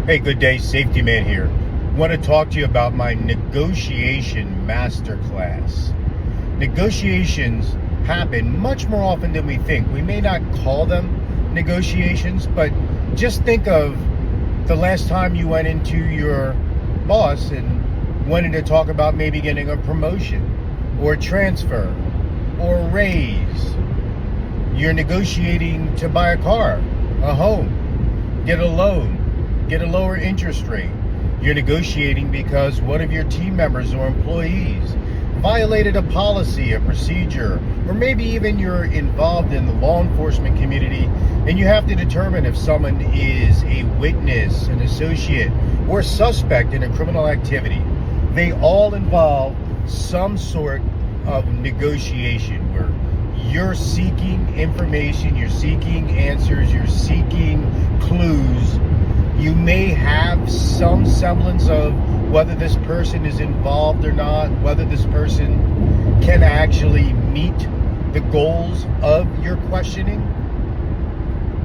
Hey, good day, Safetyman here. Want to talk to you about my negotiation masterclass. Negotiations happen much more often than we think. We may not call them negotiations, but just think of the last time you went into your boss and wanted to talk about maybe getting a promotion or a transfer or a raise. You're negotiating to buy a car, a home, get a loan, get a lower interest rate. You're negotiating because one of your team members or employees violated a policy, a procedure, or maybe even you're involved in the law enforcement community and you have to determine if someone is a witness, an associate, or suspect in a criminal activity. They all involve some sort of negotiation where you're seeking information, you're seeking answers, you're seeking clues. You may have some semblance of whether this person is involved or not, whether this person can actually meet the goals of your questioning.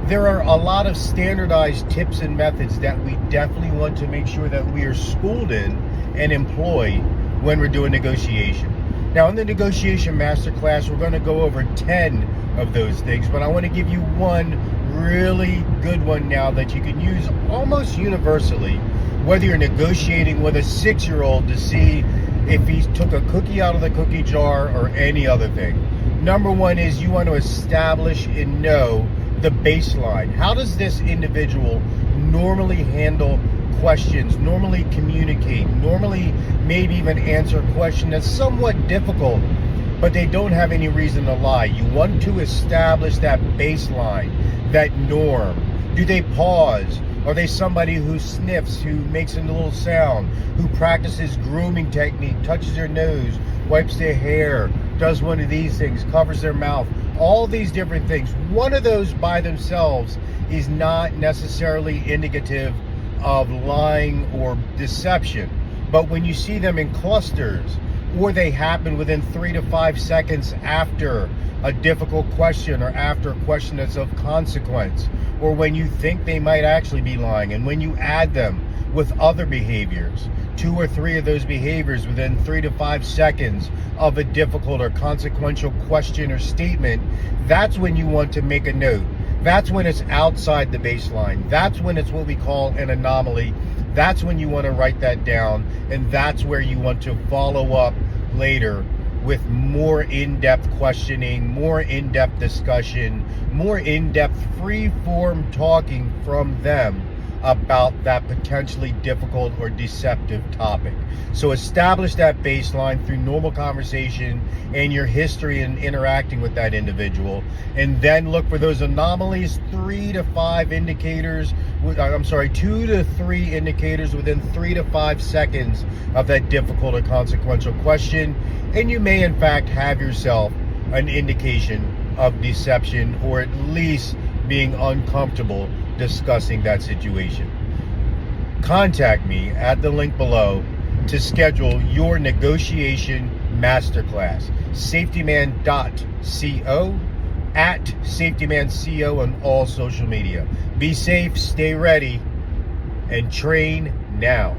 There are a lot of standardized tips and methods that we definitely want to make sure that we are schooled in and employ when we're doing negotiation. Now, in the negotiation masterclass, we're going to go over 10 of those things, but I want to give you one really good one now that you can use almost universally, whether you're negotiating with a 6-year-old to see if he took a cookie out of the cookie jar or any other thing. Number one is you want to establish and know the baseline. How does this individual normally handle questions, normally communicate, normally maybe even answer a question that's somewhat difficult, but they don't have any reason to lie? You want to establish that baseline, that norm. Do they pause? Are they somebody who sniffs, who makes a little sound, who practices grooming technique, touches their nose, wipes their hair, does one of these things, covers their mouth? All these different things. One of those by themselves is not necessarily indicative of lying or deception. But when you see them in clusters, or they happen within 3 to 5 seconds after a difficult question or after a question that's of consequence, or when you think they might actually be lying, and when you add them with other behaviors, 2 or 3 of those behaviors within 3 to 5 seconds of a difficult or consequential question or statement, that's when you want to make a note. That's when it's outside the baseline. That's when it's what we call an anomaly. That's when you want to write that down, and that's where you want to follow up later with more in-depth questioning, more in-depth discussion, more in-depth free-form talking from them about that potentially difficult or deceptive topic. So establish that baseline through normal conversation and your history in interacting with that individual, and then look for those anomalies, 2 to 3 indicators within 3 to 5 seconds of that difficult or consequential question, and you may in fact have yourself an indication of deception, or at least being uncomfortable discussing that situation. Contact me at the link below to schedule your negotiation masterclass. Safetyman.co, at Safetyman.co on all social media. Be safe, stay ready, and train now.